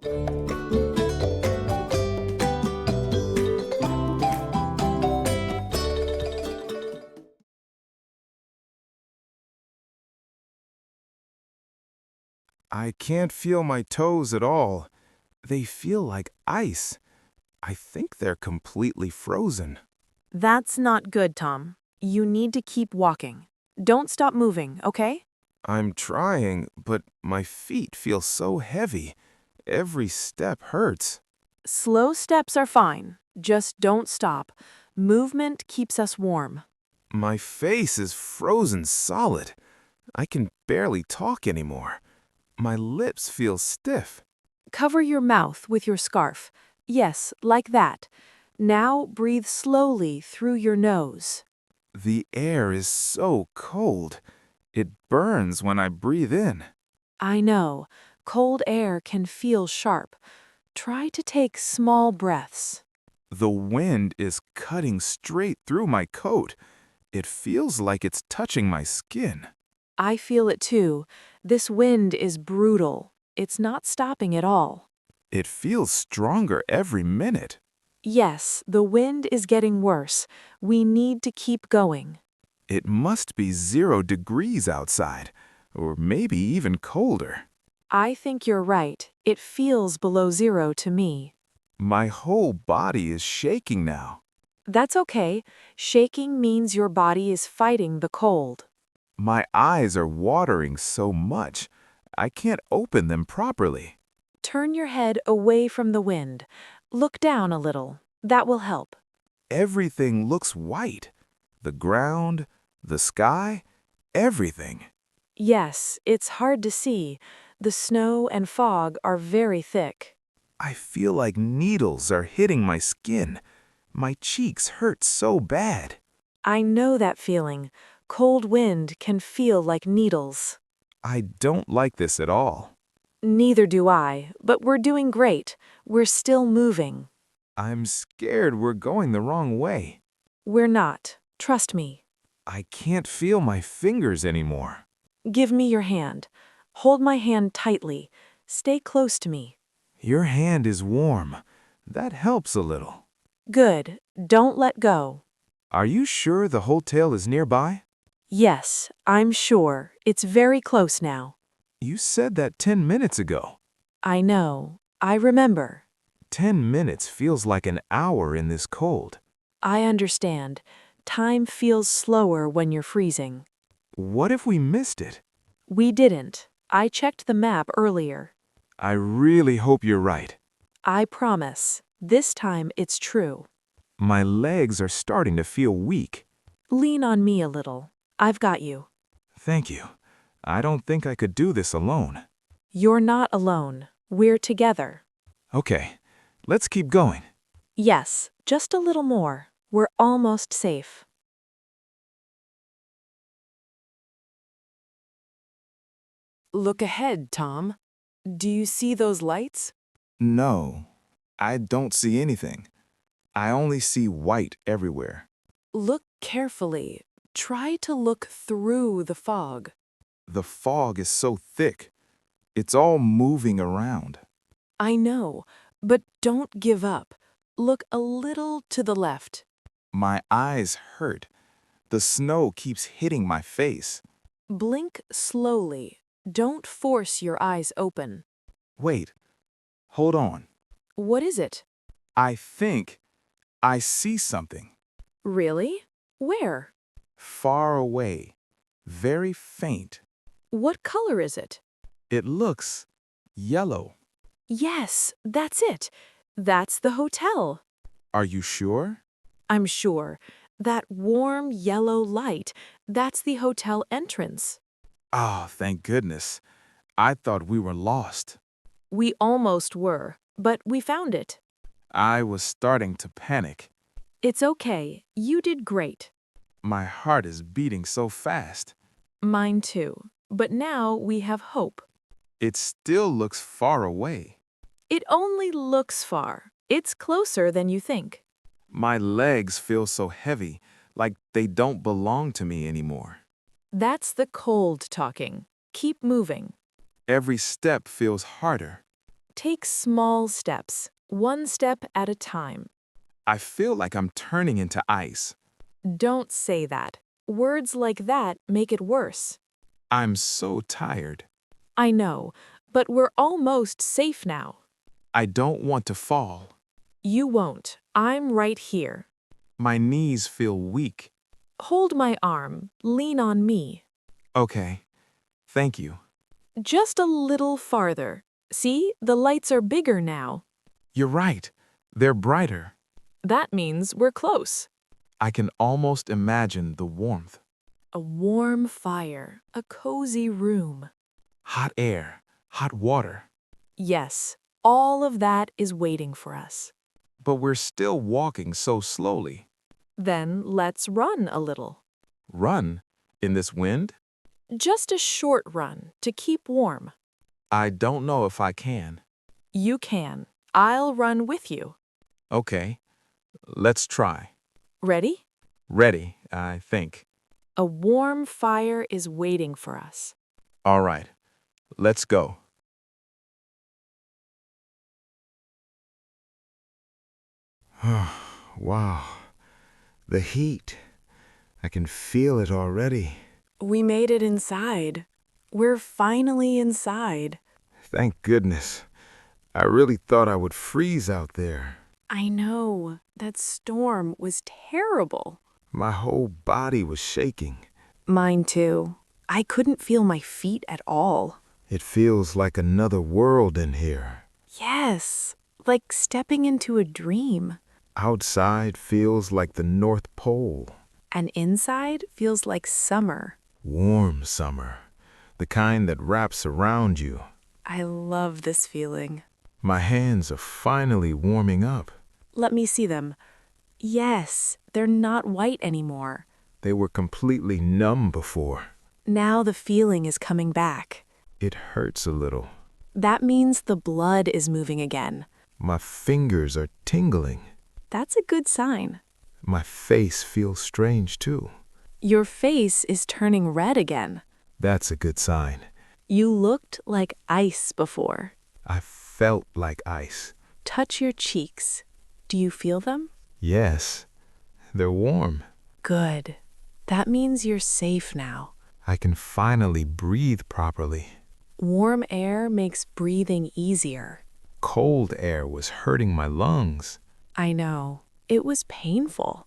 I can't feel my toes at all. They feel like ice. I think they're completely frozen. That's not good, Tom. You need to keep walking. Don't stop moving, okay? I'm trying, but my feet feel so heavy. Every step hurts. Slow steps are fine. Just don't stop. Movement keeps us warm. My face is frozen solid. I can barely talk anymore. My lips feel stiff. Cover your mouth with your scarf. Yes, like that. Now breathe slowly through your nose. The air is so cold. It burns when I breathe in. I know, cold air can feel sharp. Try to take small breaths. The wind is cutting straight through my coat. It feels like it's touching my skin. I feel it too. This wind is brutal. It's not stopping at all. It feels stronger every minute. Yes, the wind is getting worse. We need to keep going. It must be 0 degrees outside, or maybe even colder. I think you're right. It feels below 0 to me. My whole body is shaking now. That's okay. Shaking means your body is fighting the cold. My eyes are watering so much, I can't open them properly. Turn your head away from the wind. Look down a little. That will help. Everything looks white. The ground, the sky, everything. Yes, it's hard to see. The snow and fog are very thick. I feel like needles are hitting my skin. My cheeks hurt so bad. I know that feeling. Cold wind can feel like needles. I don't like this at all. Neither do I, but we're doing great. We're still moving. I'm scared we're going the wrong way. We're not. Trust me. I can't feel my fingers anymore. Give me your hand. Hold my hand tightly. Stay close to me. Your hand is warm. That helps a little. Good. Don't let go. Are you sure the hotel is nearby? Yes, I'm sure. It's very close now. You said that 10 minutes ago. I know. I remember. 10 minutes feels like an hour in this cold. I understand. Time feels slower when you're freezing. What if we missed it? We didn't. I checked the map earlier. I really hope you're right. I promise. This time it's true. My legs are starting to feel weak. Lean on me a little. I've got you. Thank you. I don't think I could do this alone. You're not alone. We're together. Okay, let's keep going. Yes, just a little more. We're almost safe. Look ahead, Tom. Do you see those lights? No, I don't see anything. I only see white everywhere. Look carefully. Try to look through the fog. The fog is so thick. It's all moving around. I know, but don't give up. Look a little to the left. My eyes hurt. The snow keeps hitting my face. Blink slowly. Don't force your eyes open. Wait, hold on. What is it? I think I see something. Really? Where? Far away. Very faint. What color is it? It looks yellow. Yes, that's it. That's the hotel. Are you sure? I'm sure. That warm yellow light, that's the hotel entrance. Oh, thank goodness. I thought we were lost. We almost were, but we found it. I was starting to panic. It's okay. You did great. My heart is beating so fast. Mine too. But now we have hope. It still looks far away. It only looks far. It's closer than you think. My legs feel so heavy, like they don't belong to me anymore. That's the cold talking. Keep moving. Every step feels harder. Take small steps, one step at a time. I feel like I'm turning into ice. Don't say that. Words like that make it worse. I'm so tired. I know, but we're almost safe now. I don't want to fall. You won't. I'm right here. My knees feel weak. Hold my arm. Lean on me. Okay, thank you. Just a little farther. See, the lights are bigger now. You're right. They're brighter. That means we're close. I can almost imagine the warmth. A warm fire, a cozy room. Hot air, hot water. Yes, all of that is waiting for us. But we're still walking so slowly. Then let's run a little. Run? In this wind? Just a short run to keep warm. I don't know if I can. You can. I'll run with you. Okay, let's try. Ready? Ready, I think. A warm fire is waiting for us. All right, let's go. Wow, the heat. I can feel it already. We made it inside. We're finally inside. Thank goodness. I really thought I would freeze out there. I know. That storm was terrible. My whole body was shaking. Mine too. I couldn't feel my feet at all. It feels like another world in here. Yes, like stepping into a dream. Outside feels like the North Pole. And inside feels like summer. Warm summer. The kind that wraps around you. I love this feeling. My hands are finally warming up. Let me see them. Yes, they're not white anymore. They were completely numb before. Now the feeling is coming back. It hurts a little. That means the blood is moving again. My fingers are tingling. That's a good sign. My face feels strange too. Your face is turning red again. That's a good sign. You looked like ice before. I felt like ice. Touch your cheeks. Do you feel them? Yes, they're warm. Good. That means you're safe now. I can finally breathe properly. Warm air makes breathing easier. Cold air was hurting my lungs. I know. It was painful.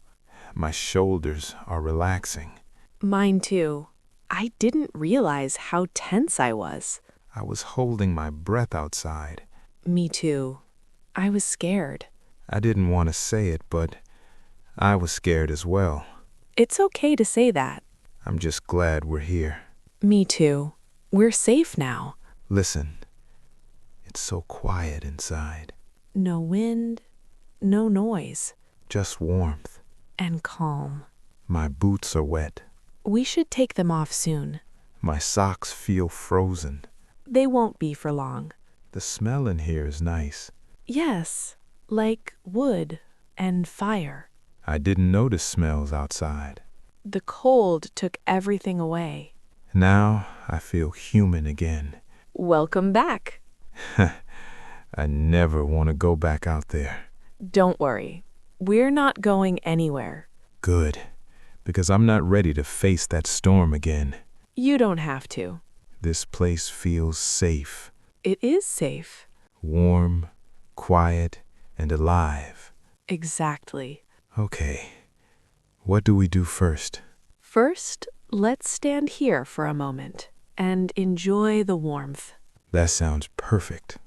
My shoulders are relaxing. Mine too. I didn't realize how tense I was. I was holding my breath outside. Me too. I was scared. I didn't want to say it, but I was scared as well. It's okay to say that. I'm just glad we're here. Me too. We're safe now. Listen, it's so quiet inside. No wind, no noise, Just warmth. and calm. My boots are wet. We should take them off soon. My socks feel frozen. They won't be for long. The smell in here is nice. Yes, like wood and fire. I didn't notice smells outside. The cold took everything away. Now I feel human again. Welcome back. I never want to go back out there. Don't worry. We're not going anywhere. Good, because I'm not ready to face that storm again. You don't have to. This place feels safe, It is safe. warm, quiet, and alive. Exactly. Okay, what do we do first? First, let's stand here for a moment and enjoy the warmth. That sounds perfect.